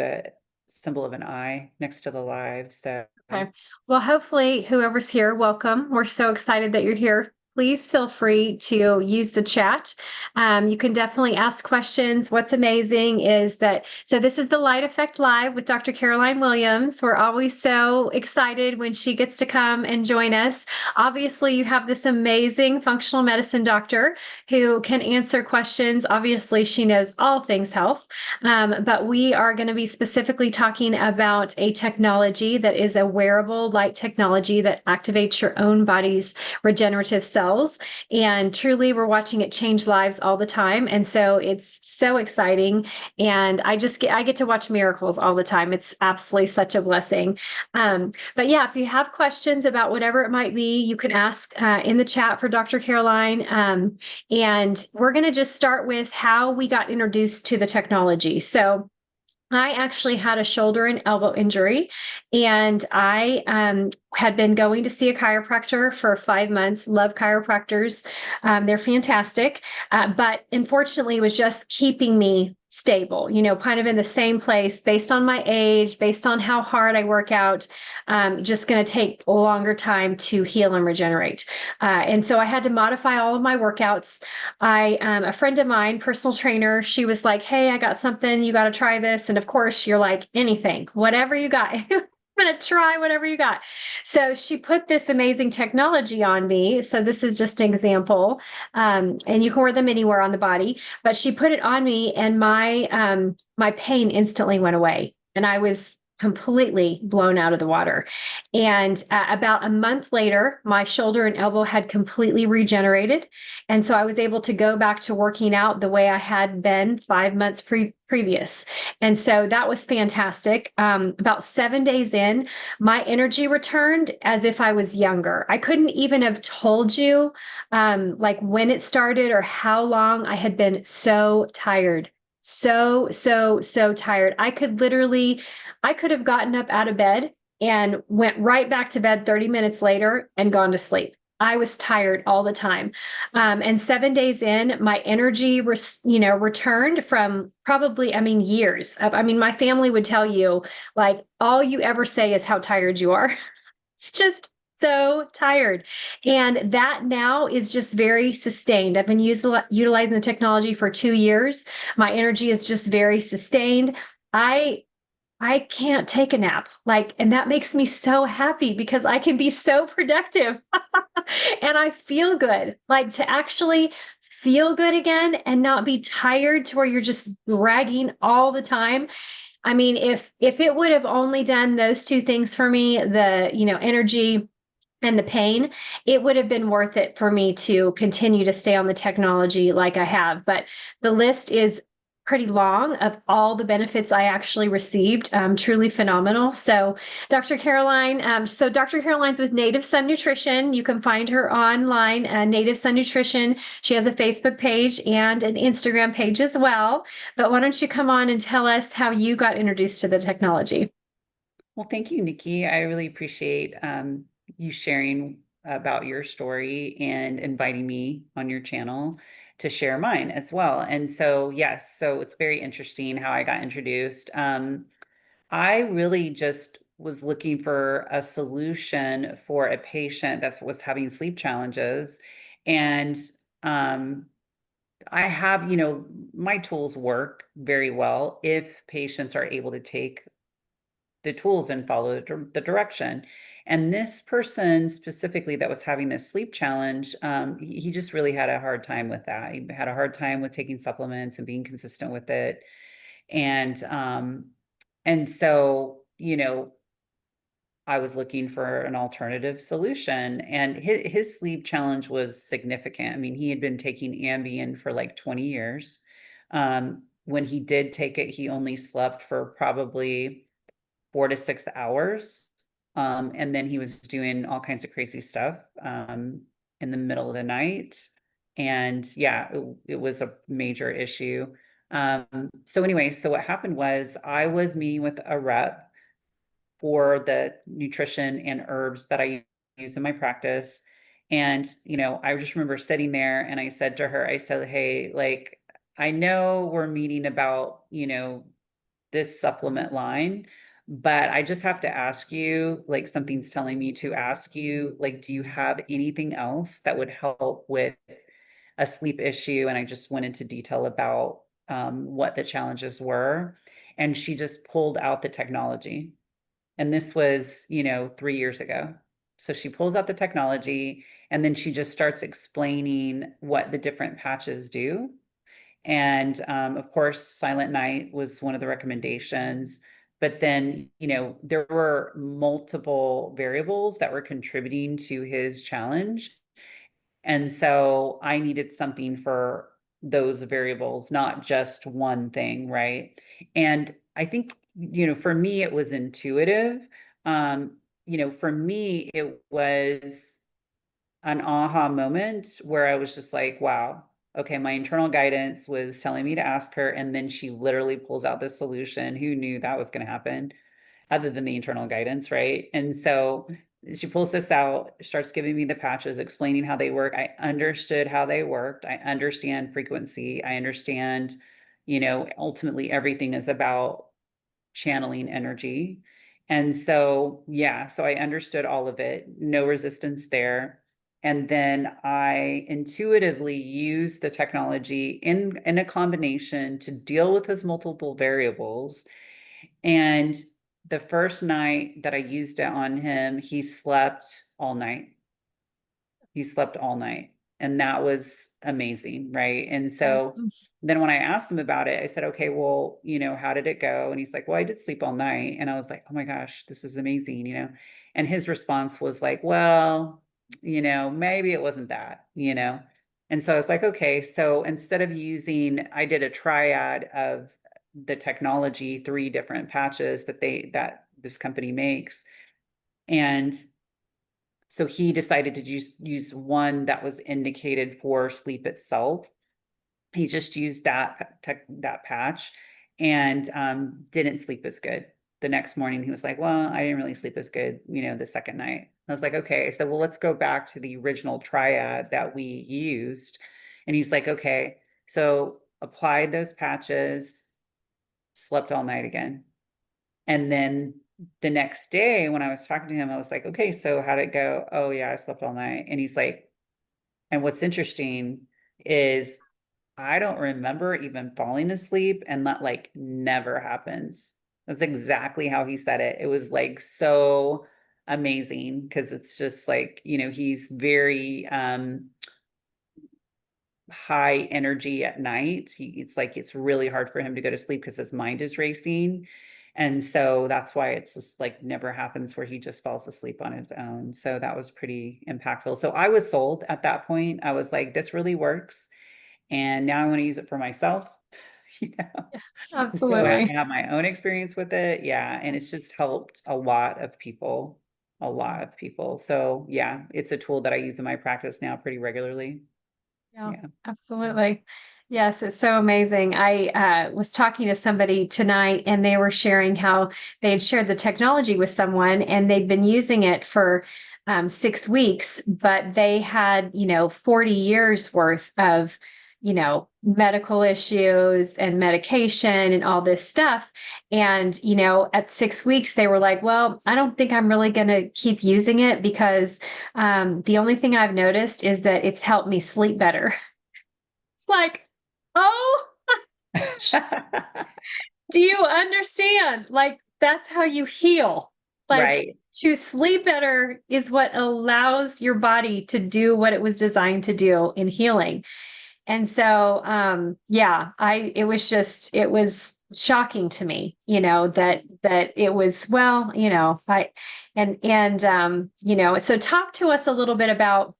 the symbol of an I next to the live. So Okay. Well, hopefully, whoever's here, welcome. We're so excited that you're here. Please feel free to use the chat. You can definitely ask questions. What's amazing is that, so this is the Light Effect Live with Dr. Caroline Williams. We're always so excited when she gets to come and join us. Obviously, you have this amazing functional medicine doctor who can answer questions. Obviously, she knows all things health. But we are going to be specifically talking about a technology that is a wearable light technology that activates your own body's regenerative cells. And truly, we're watching it change lives all the time. And so it's so exciting. And I get to watch miracles all the time. It's absolutely such a blessing. But yeah, if you have questions about whatever it might be, you can ask in the chat for Dr. Caroline. And we're going to just start with how we got introduced to the technology. So I actually had a shoulder and elbow injury, and I had been going to see a chiropractor for 5 months. Love chiropractors. They're fantastic. But unfortunately, it was just keeping me stable, kind of in the same place based on my age, based on how hard I work out, just going to take a longer time to heal and regenerate. And so I had to modify all of my workouts. A friend of mine, personal trainer, she was like, "Hey, I got something, you got to try this." And of course, you're like, anything, whatever you got. I'm going to try whatever you got. So she put this amazing technology on me. So this is just an example. And you can wear them anywhere on the body, but she put it on me and my pain instantly went away. And I was completely blown out of the water. And about a month later, my shoulder and elbow had completely regenerated. And so I was able to go back to working out the way I had been 5 months previous. And so that was fantastic. About 7 days in, my energy returned as if I was younger. I couldn't even have told you like when it started or how long I had been so tired. So tired. I could have gotten up out of bed and went right back to bed 30 minutes later and gone to sleep. I was tired all the time. And 7 days in, my energy, returned from probably, years. My family would tell you, like, all you ever say is how tired you are. It's just so tired. And that now is just very sustained. I've been utilizing the technology for 2 years. My energy is just very sustained. I I can't take a nap. And that makes me so happy because I can be so productive and I feel good. Like to actually feel good again and not be tired to where you're just dragging all the time. If it would have only done those two things for me, the, energy and the pain, it would have been worth it for me to continue to stay on the technology like I have. But the list is pretty long of all the benefits I actually received. Truly phenomenal. So Dr. Caroline's with Native Sun Nutrition. You can find her online, Native Sun Nutrition. She has a Facebook page and an Instagram page as well. But why don't you come on and tell us how you got introduced to the technology? well, thank you, Nikki. I really appreciate you sharing about your story and inviting me on your channel to share mine as well. And so, yes, so it's very interesting how I got introduced. I really just was looking for a solution for a patient that was having sleep challenges. And um, I have, my tools work very well if patients are able to take the tools and follow the direction. And this person specifically that was having this sleep challenge, he just really had a hard time with that. He had a hard time with taking supplements and being consistent with it. And so, I was looking for an alternative solution, and his sleep challenge was significant. I mean, he had been taking Ambien for like 20 years. When he did take it, he only slept for probably 4 to 6 hours. And then he was doing all kinds of crazy stuff in the middle of the night. And yeah, it was a major issue. So anyway, so what happened was I was meeting with a rep for the nutrition and herbs that I use in my practice. And, I just remember sitting there and I said to her, I said, "Hey, like, I know we're meeting about, this supplement line. But I just have to ask you, like something's telling me to ask you, like, do you have anything else that would help with a sleep issue? And I just went into detail about what the challenges were. And she just pulled out the technology. And this was, 3 years ago. So she pulls out the technology and then she just starts explaining what the different patches do. And of course, Silent Night was one of the recommendations. But then, there were multiple variables that were contributing to his challenge. And so I needed something for those variables, not just one thing, right? And I think, for me, it was intuitive. For me, it was an aha moment where I was just like, wow, okay, my internal guidance was telling me to ask her. And then she literally pulls out this solution. Who knew that was going to happen other than the internal guidance, right? And so she pulls this out, starts giving me the patches, explaining how they work. I understood how they worked. I understand frequency. I understand, ultimately everything is about channeling energy. And so, yeah, so I understood all of it, no resistance there. And then I intuitively used the technology in a combination to deal with his multiple variables. And the first night that I used it on him, he slept all night. He slept all night. And that was amazing, right? And so then when I asked him about it, I said, okay, well, how did it go? And he's like, well, I did sleep all night. And I was like, oh my gosh, this is amazing. And his response was like, well, maybe it wasn't that. And so I was like, okay, so instead of I did a triad of the technology, 3 different patches that this company makes. And so he decided to just use one that was indicated for sleep itself. He just used that patch and didn't sleep as good. The next morning, he was like, well, I didn't really sleep as good, the second night. I was like, okay. So, well, let's go back to the original triad that we used. And he's like, okay. So applied those patches, slept all night again. And then the next day when I was talking to him, I was like, okay, so how'd it go? Oh yeah, I slept all night. And he's like, and what's interesting is I don't remember even falling asleep, and that like never happens. That's exactly how he said it. It was like so amazing because it's just like, he's very high energy at night. It's like it's really hard for him to go to sleep because his mind is racing. And so that's why it's just like never happens where he just falls asleep on his own. So that was pretty impactful. So I was sold at that point. I was like, this really works. And now I want to use it for myself. you know. So I Absolutely. have my own experience with it. Yeah. And it's just helped a lot of people. A lot of people. So yeah, it's a tool that I use in my practice now pretty regularly. Yeah, Yeah. absolutely. Yes, it's so amazing. I was talking to somebody tonight and they were sharing how they had shared the technology with someone and they'd been using it for 6 weeks, but they had, 40 years worth of, medical issues and medication and all this stuff. And, at 6 weeks, they were like, well, I don't think I'm really going to keep using it because the only thing I've noticed is that it's helped me sleep better. It's like, oh, do you understand? Like, that's how you heal. Like, Right. to sleep better is what allows your body to do what it was designed to do in healing. And so, yeah, it was shocking to me, that it was, well, so talk to us a little bit about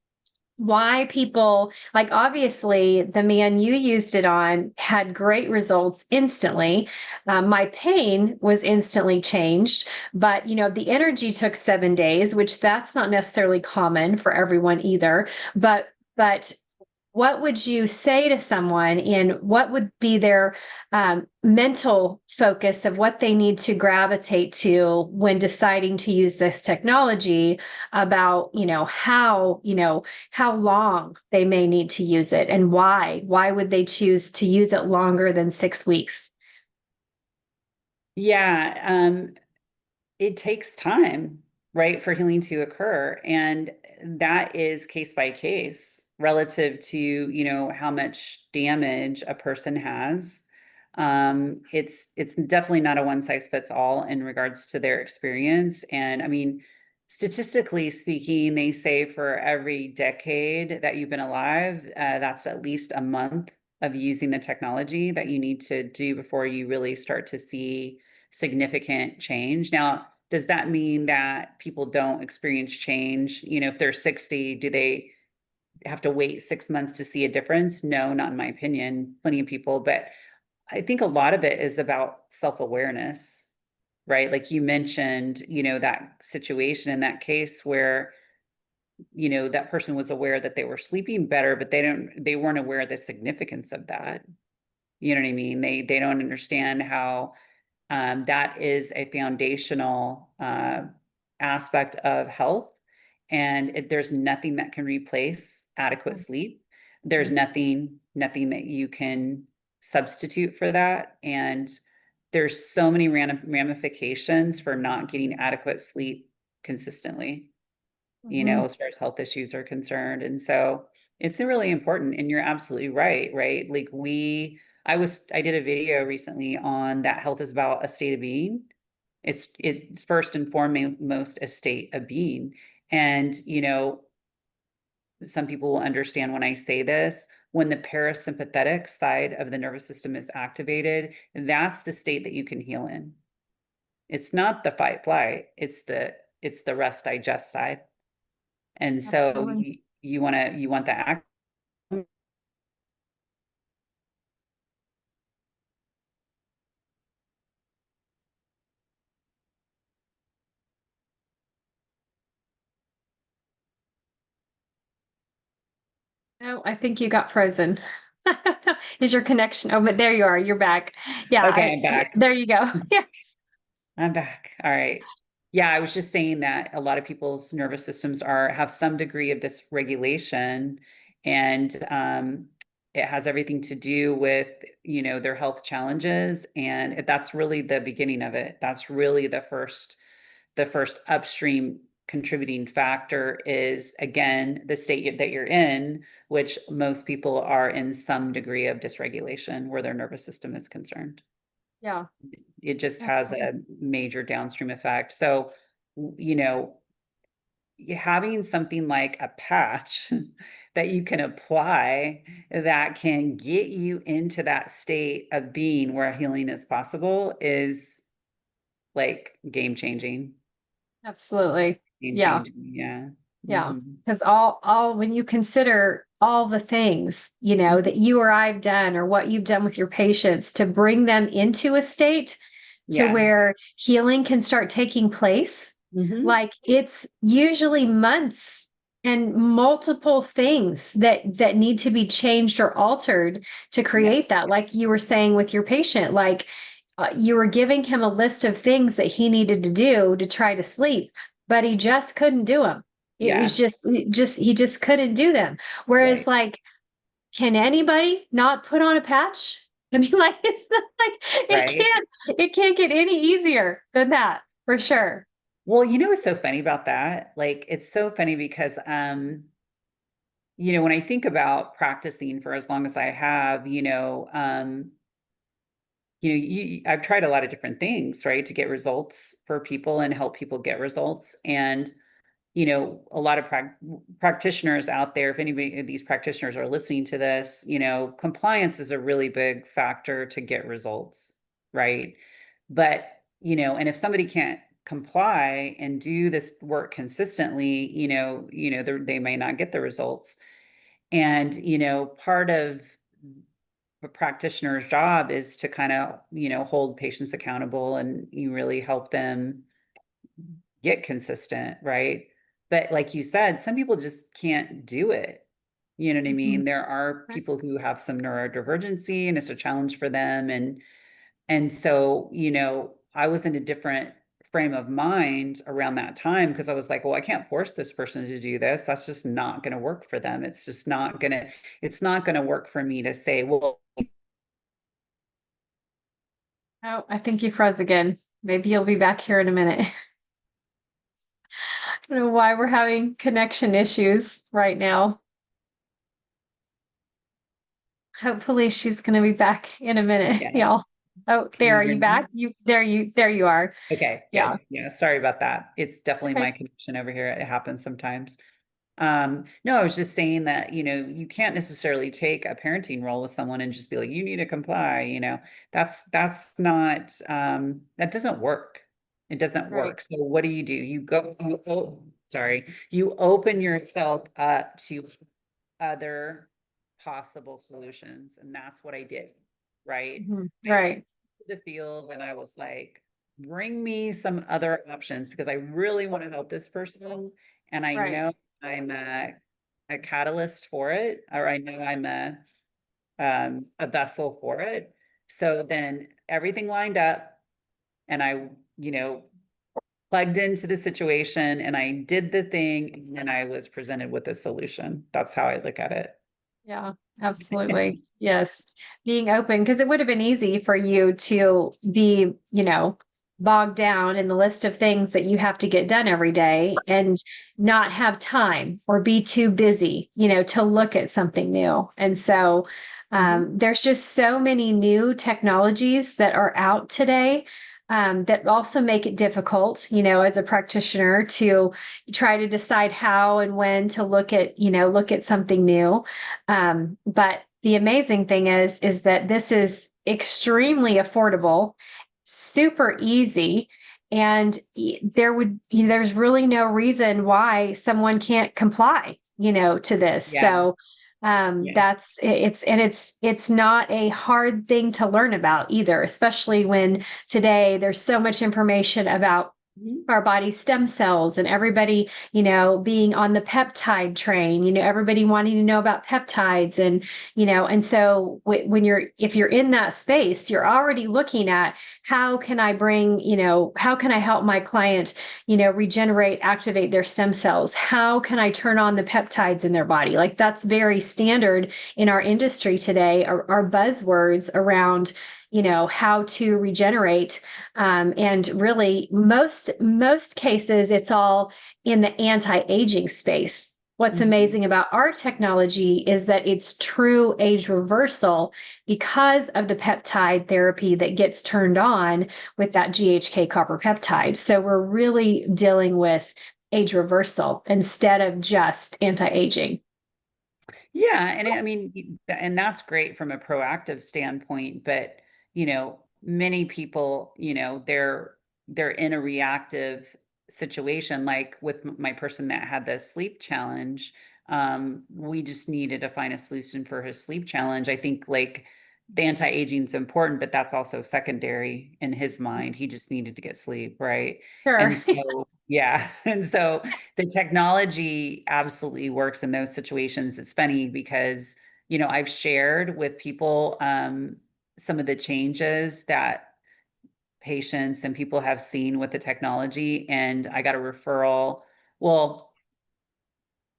why people, like, obviously the man you used it on had great results instantly. My pain was instantly changed, but the energy took 7 days, which that's not necessarily common for everyone either. But what would you say to someone, and what would be their mental focus of what they need to gravitate to when deciding to use this technology, about how long they may need to use it, and why would they choose to use it longer than 6 weeks? Yeah, it takes time, right, for healing to occur. And that is case by case relative to, how much damage a person has. It's definitely not a one size fits all in regards to their experience. And I mean, statistically speaking, they say for every decade that you've been alive, that's at least a month of using the technology that you need to do before you really start to see significant change. Now, does that mean that people don't experience change? If they're 60, do they have to wait 6 months to see a difference? No, not in my opinion. Plenty of people, but I think a lot of it is about self-awareness, right? Like you mentioned, that situation in that case where, that person was aware that they were sleeping better, but they weren't aware of the significance of that. You know what I mean? They don't understand how that is a foundational aspect of health, and there's nothing that can replace adequate sleep. There's nothing that you can substitute for that, and there's so many ramifications for not getting adequate sleep consistently, Mhm. as far as health issues are concerned. And so it's really important. And you're absolutely right, right? Like I did a video recently on that health is about a state of being. It's first and foremost a state of being. And, some people will understand when I say this, when the parasympathetic side of the nervous system is activated, that's the state that you can heal in. It's not the fight flight, it's the rest digest side. And so Absolutely. you want the act. No, I think you got frozen. Is your connection? Oh, but there you are. You're back. Yeah, Okay, I'm back. there you go. Yes. I'm back. All right. Yeah, I was just saying that a lot of people's nervous systems have some degree of dysregulation, and it has everything to do with, their health challenges, and that's really the beginning of it. That's really the first upstream contributing factor is, again, the state that you're in, which most people are in some degree of dysregulation where their nervous system is concerned. Yeah, It just has absolutely. a major downstream effect. So, you know, having something like a patch that you can apply that can get you into that state of being where healing is possible is like Absolutely. game Yeah. changing. Yeah. Yeah. Hmm. Because when you consider all the things, that Hmm. you or I've done or what you've done with your patients to bring them into a state to Yeah. where healing can start taking place, Hmm. like it's usually months and multiple things that need to be changed or altered to Yeah. create that. Like you were saying with your patient, like you were giving him a list of things that he needed to do to try to sleep, but he just couldn't do them. It was Yeah. just he just couldn't do them. Whereas Right. like, can anybody not put on a patch? I mean, like it's not like Right. it can't get any easier than that for sure. Well, what's so funny about that? Like, it's so funny because, when I think about practicing for as long as I have, I've tried a lot of different things, right, to get results for people and help people get results. And, a lot of practitioners out there, if anybody of these practitioners are listening to this, compliance is a really big factor to get results, right? But, and if somebody can't comply and do this work consistently, they may not get the results. And, part of a practitioner's job is to kind of, hold patients accountable, and you really help them get consistent, right? But like you said, some people just can't do it. You know what I Mhm. mean? There are Right. people who have some neurodivergency and it's a challenge for them. And so, I was in a different frame of mind around that time because I was like, well, I can't force this person to do this. That's just not going to work for them. It's not going to work for me to say, well, Oh, I think you froze again. Maybe you'll be back here in a minute. I don't know why we're having connection issues right now. Hopefully she's going to be back in a minute, Yeah. y'all. Oh, Can there, you are hear you me? back? There you are. Okay, Yeah. good. Yeah, sorry about that. It's definitely Okay. my connection over here. It happens sometimes. No, I was just saying that, you can't necessarily take a parenting role with someone and just be like, you need to comply, that's not, that doesn't work. It doesn't Right. work. So what do? You open yourself up to other possible solutions. And that's what I did, right? I took Right. the field and I was like, bring me some other options because I really want to help this person. And I Right. know I'm a catalyst for it, or I know I'm a vessel for it. So then everything lined up and I, you know, plugged into the situation and I did the thing and I was presented with a solution. That's how I look at it. Yeah, absolutely. Yes. Being open, because it would have been easy for you to be, bogged down in the list of things that you have to get done every day and not have time or be too busy, to look at something new. And so Mhm. there's just so many new technologies that are out today. That also make it difficult, as a practitioner to try to decide how and when to look at something new. But the amazing thing is that this is extremely affordable, super easy, and there's really no reason why someone can't comply, to this. Yeah. So Yes. that's it's not a hard thing to learn about either, especially when today there's so much information about Mhm. our body's stem cells and everybody, being on the peptide train, everybody wanting to know about peptides and, and so when if you're in that space, you're already looking at how can I bring, how can I help my client, regenerate, activate their stem cells? How can I turn on the peptides in their body? Like that's very standard in our industry today, are buzzwords around, how to regenerate, and really, most cases, it's all in the anti-aging space. What's Mhm. amazing about our technology is that it's true age reversal because of the peptide therapy that gets turned on with that GHK copper peptide. So we're really dealing with age reversal instead of just anti-aging. Yeah, and I mean, and that's great from a proactive standpoint, but many people, they're in a reactive situation, like with my person that had the sleep challenge. We just needed to find a solution for his sleep challenge. I think like the anti-aging is important, but that's also secondary in his mind. He just needed to get sleep, right? Sure. And so, yeah, and so the technology absolutely works in those situations. It's funny because, I've shared with people some of the changes that patients and people have seen with the technology, and I got a referral. Well,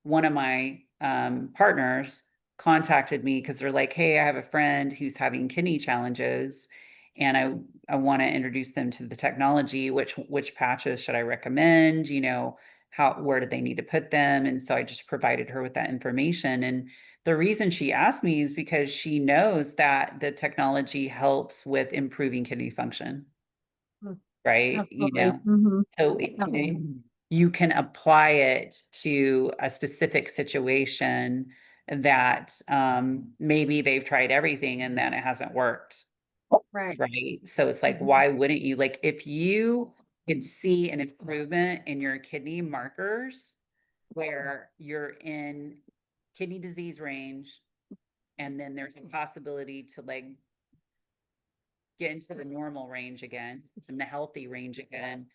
one of my partners contacted me because they're like, "Hey, I have a friend who's having kidney challenges, and I want to introduce them to the technology. Which patches should I recommend? How where do they need to put them?" And so I just provided her with that information. And the reason she asked me is because she knows that the technology helps with improving kidney function, Mm, right? absolutely. Hmm. So Absolutely. you can apply it to a specific situation that maybe they've tried everything and then it hasn't worked, Right. right? So it's like, Mhm. why wouldn't you? Like, if you can see an improvement in your kidney markers where you're in kidney disease range, and then there's a possibility to like get into the normal range again and the healthy range again,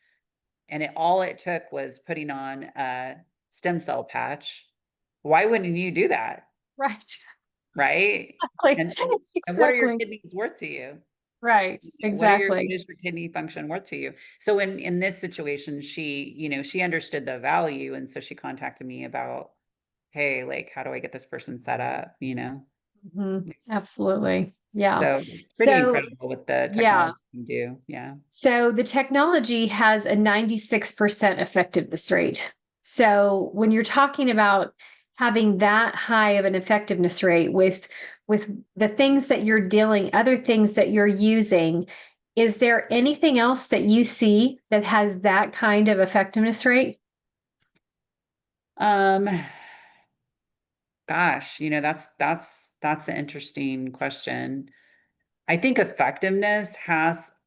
and it took was putting on a stem cell patch. Why wouldn't you do that? Right. Right? Like, And what are your exactly. kidneys worth to you? Right. What Exactly. is your kidney function worth to you? So in this situation, she understood the value, and so she contacted me about, hey, like, how do I get this person set up? Absolutely. Yeah. So it's pretty So, incredible what the yeah. technology can do. Yeah. So the technology has a 96% effectiveness rate. So when you're talking about having that high of an effectiveness rate with the things that you're dealing, other things that you're using, is there anything else that you see that has that kind of effectiveness rate? Um, gosh, that's an interesting question. I think effectiveness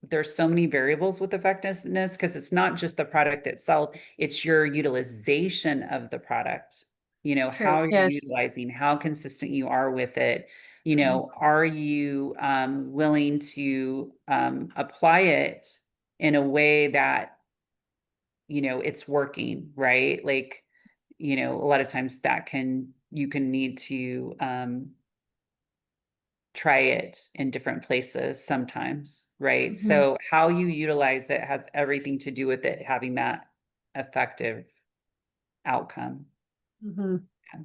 there's so many variables with effectiveness because it's not just the product itself, it's your utilization of the product. True. How you're Yes. utilizing, how consistent you are with it. Mhm. Are you willing to apply it in a way that, it's working, right? Like, a lot of times you can need to try it in different places sometimes, right? Mhm. So how you utilize it has everything to do with it having that effective outcome. Mhm. Yeah.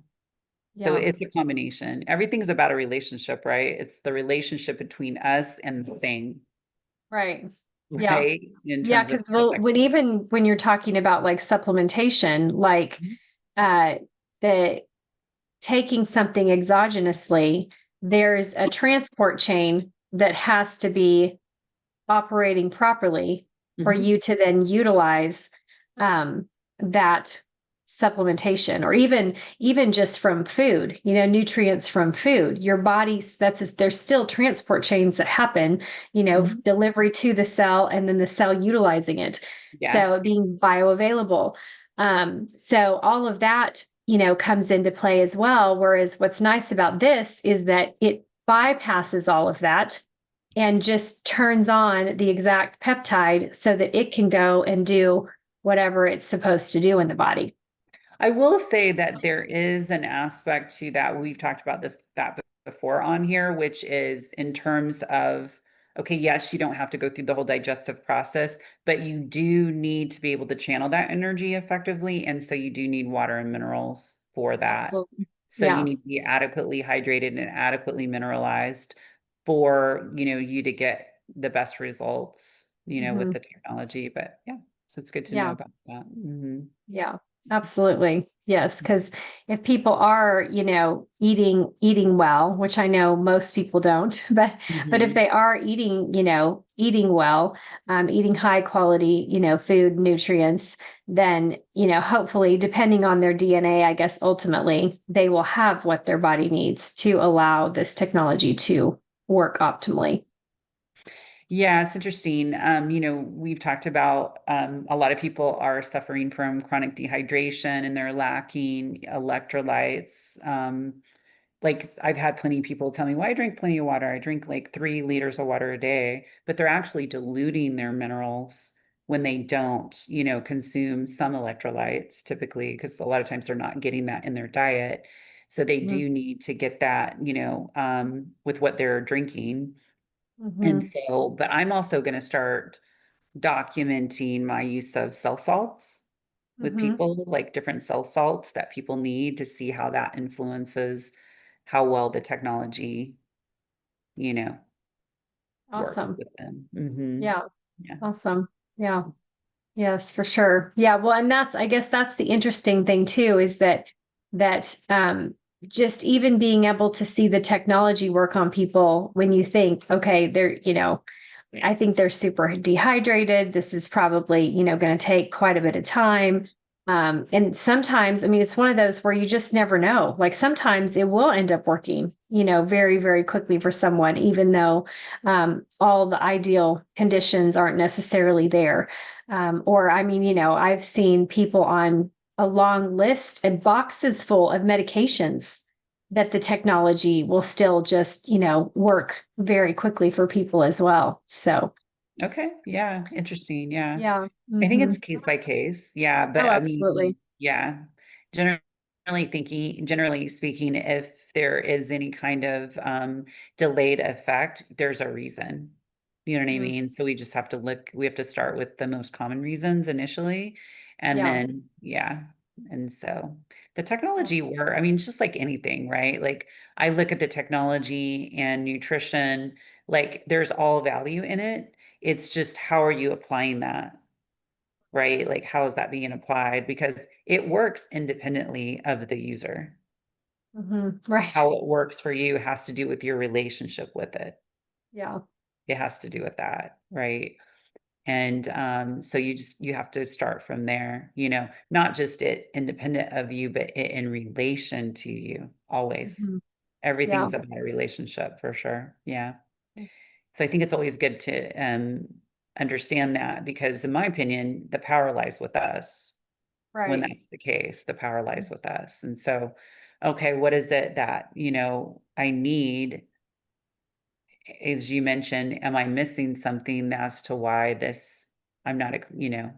So Yeah. it's a combination. Everything's about a relationship, right? It's the relationship between us and the thing, Right. Yeah. right? In Yeah, terms of because well, when you're talking about like supplementation, like Mhm. uh the taking something exogenously, there's a transport chain that has to be operating properly for Mhm. you to then utilize that supplementation, or even just from food, nutrients from food. Your body's there's still transport chains that happen, Mhm. delivery to the cell and then the cell utilizing it, Yeah. so being bioavailable. So all of that, comes into play as well, whereas what's nice about this is that it bypasses all of that and just turns on the exact peptide so that it can go and do whatever it's supposed to do in the body. I will say that there is an aspect to that. We've talked about that before on here, which is in terms of, okay, yes, you don't have to go through the whole digestive process, but you do need to be able to channel that energy effectively. And so you do need water and minerals for that. Absolutely. So you Yeah. need to be adequately hydrated and adequately mineralized for, you to get the best results, with Mhm. the technology. But yeah, so it's good to know Yeah. about that. Mhm. Yeah, absolutely. Yes, because if people are, eating well, which I know most people don't, but if Mhm. they are eating, eating well, eating high quality, food, nutrients, then, hopefully, depending on their DNA, I guess ultimately they will have what their body needs to allow this technology to work optimally. Yeah, it's interesting. We've talked about a lot of people are suffering from chronic dehydration and they're lacking electrolytes. Like I've had plenty of people tell me, well, I drink plenty of water. I drink like 3 liters of water a day, but they're actually diluting their minerals when they don't, consume some electrolytes typically, because a lot of times they're not getting that in their diet. So they Mhm. do need to get that, with what they're drinking. And Mhm. so, but I'm also going to start documenting my use of cell salts with Mhm. people, like different cell salts that people need to see how that influences how well the technology, you know, works Awesome. with them. Hmm. Yeah. Yeah. Awesome. Yeah. Yes, for sure. Yeah, well, and I guess that's the interesting thing too, is that just even being able to see the technology work on people when you think, okay, I think they're super dehydrated. This is probably, going to take quite a bit of time. And sometimes, I mean, it's one of those where you just never know. Like sometimes it will end up working, very, very quickly for someone, even though all the ideal conditions aren't necessarily there. Or, I mean, I've seen people on a long list and boxes full of medications that the technology will still just, work very quickly for people as well. So, Okay. Yeah. Interesting. Yeah. yeah. I think Hmm. it's case by case. Yeah. But Oh, I mean, absolutely. yeah. Generally speaking, if there is any kind of delayed effect, there's a reason. You know what I Mhm. mean? So we have to start with the most common reasons initially. And Yeah. then, yeah. And so the technology I mean, just like anything, right? Like I look at the technology and nutrition, like there's all value in it. It's just how are you applying that, right? Like how is that being applied? Because it works independently of the user. Right. How it works for you has to do with your relationship with it. Yeah. It has to do with that, right? And so you have to start from there, not just it independent of you, but it in relation to you always. Mhm. Yeah. Everything's about a relationship for sure. Yeah. Yes. So I think it's always good to understand that because in my opinion, the power lies with us. When Right. that's the case, the power lies with us. And so, okay, what is it that, I need? As you mentioned, am I missing something as to why I'm not, Right.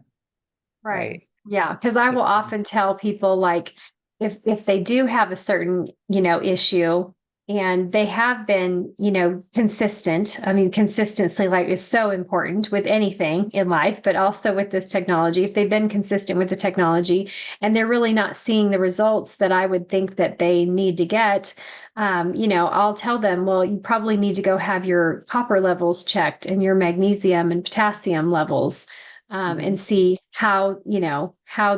right? Yeah, because I will often tell people, like, if they do have a certain, issue and they have been, consistent. I mean, consistency, like, is so important with anything in life, but also with this technology. If they've been consistent with the technology and they're really not seeing the results that I would think that they need to get, I'll tell them, well, you probably need to go have your copper levels checked and your magnesium and potassium levels, and Mhm. see how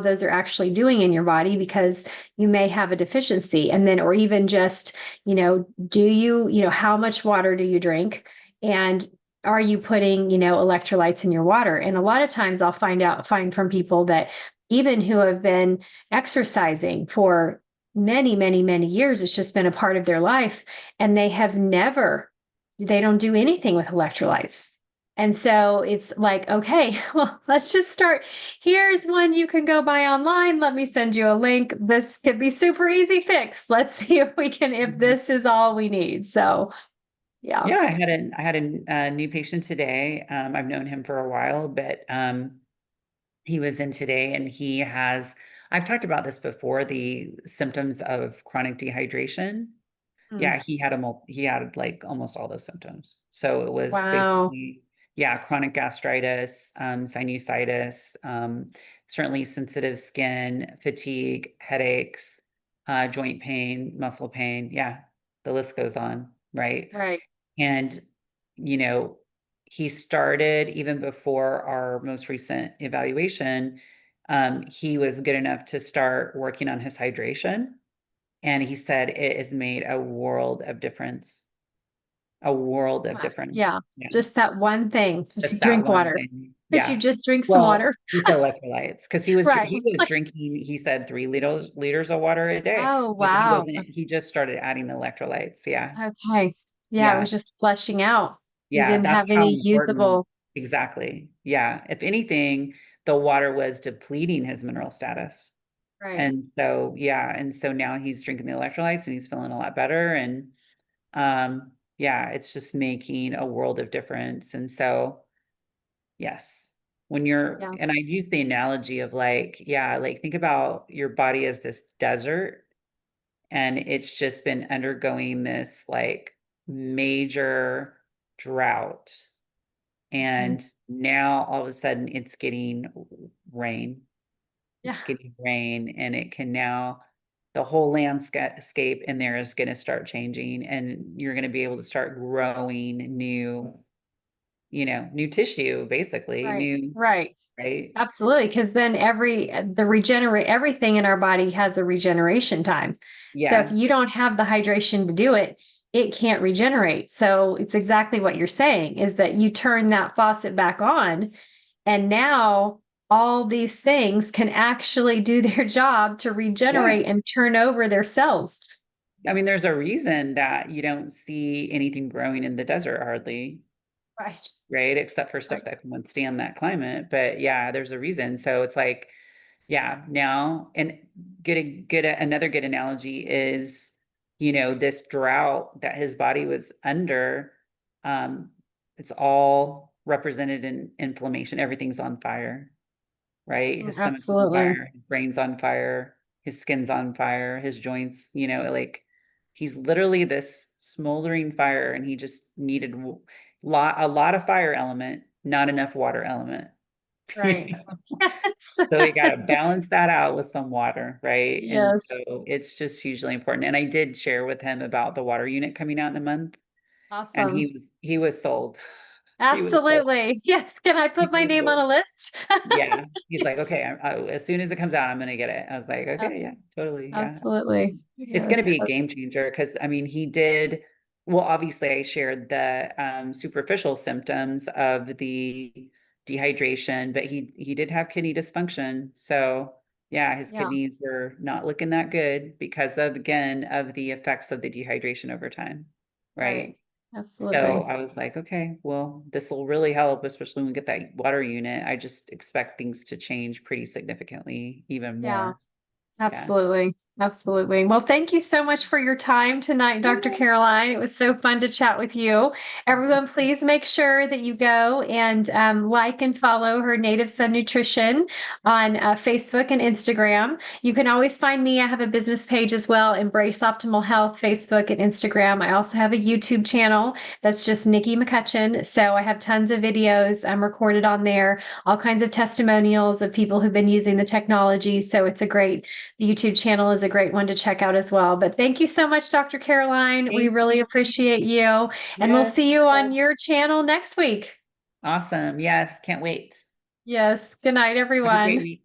those are actually doing in your body, because you may have a deficiency. And then, or even just, do how much water do you drink, and are you putting electrolytes in your water? And a lot of times I'll find from people that even who have been exercising for many, many, many years, it's just been a part of their life, and they don't do anything with electrolytes. And so it's like, okay, well, let's just start. Here's one you can go buy online. Let me send you a link. This could be super easy fix. Let's see if Mhm. this is all we need. So, yeah. Yeah, I had a new patient today. I've known him for a while, but he was in today and I've talked about this before, the symptoms of chronic dehydration. Mm. Yeah, he had like almost all those symptoms. So it was Wow. basically, yeah, chronic gastritis, sinusitis, certainly sensitive skin, fatigue, headaches, joint pain, muscle pain. Yeah, the list goes on, right? Right. And, you know, he started even before our most recent evaluation. He was good enough to start working on his hydration. And he said it has made a world of difference. Yeah. Yeah, Just that one thing. just Just that drink one water. thing. Could you Yeah. just drink some Well, water? with the electrolytes, because Right. he was Like, drinking, he said 3 liters of water a day, oh, but wow. he just started adding the electrolytes. Yeah. Okay. Yeah. It Yeah. was just flushing out. He Yeah. didn't That's have how any important. usable. Exactly. Yeah. If anything, the water was depleting his mineral status. Right. And so, yeah. And so now he's drinking the electrolytes and he's feeling a lot better. And yeah, it's just making a world of difference. And so, yes, Yeah. and I use the analogy of like, yeah, like think about your body as this desert and it's just been undergoing this like major drought. Mhm. And now all of a sudden it's getting rain. Yeah. It's getting rain and it can now the whole landscape in there is going to start changing and you're going to be able to start growing new tissue, basically, Right. new, Right. right? Absolutely, because then everything in our body has a regeneration time. So if Yeah. you don't have the hydration to do it, it can't regenerate. So it's exactly what you're saying, is that you turn that faucet back on, and now all these things can actually do their job to Yeah. regenerate and turn over their cells. I mean, there's a reason that you don't see anything growing in the desert hardly, Right. right? Except for stuff Right. that can withstand that climate. But yeah, there's a reason. So it's like, yeah, now, and another good analogy is, this drought that his body was under, um, it's all represented in inflammation. Everything's on fire, right? His stomach's on Absolutely. fire, his brain's on fire, his skin's on fire, his joints, like he's literally this smoldering fire and he just needed a lot of fire element, not enough water element You Right. know? Yes. So we got to balance that out with some water, right? And Yes. so it's just hugely important. And I did share with him about the water unit coming out in a month, and Awesome. he was sold. He was sold. Absolutely. Yes. Can I He put my was name on sold. a list? Yeah. He's like, Yes. okay, as soon as it comes out, I'm gonna get it. I was like, okay, Abs- yeah, totally, yeah. Absolutely. It's going to Yes. be a game changer because I mean, he did, well, obviously, I shared the superficial symptoms of the dehydration, but he did have kidney dysfunction. So, yeah, his Yeah. kidneys were not looking that good because of, again, of the effects of the dehydration over time. Right. Right. So Absolutely. I was like, okay, well, this will really help, especially when we get that water unit. I just expect things to change pretty significantly, even Yeah. more. Yeah. Absolutely. Absolutely. Well, thank you so much for your time tonight, Dr. Caroline. It was so fun to chat with you. Everyone, please make sure that you go and like and follow her Native Son Nutrition on Facebook and Instagram. You can always find me. I have a business page as well, Embrace Optimal Health, Facebook and Instagram. I also have a YouTube channel that's just Nikki McCutchen. So I have tons of videos recorded on there, all kinds of testimonials of people who've been using the technology. So it's a great the YouTube channel is a great one to check out as well. But thank you so much, Dr. Caroline. We Thank really you. appreciate you. And we'll Yes. see you on your channel next week. Awesome. Yes. Can't wait. Yes. Good night, Have a great everyone. week.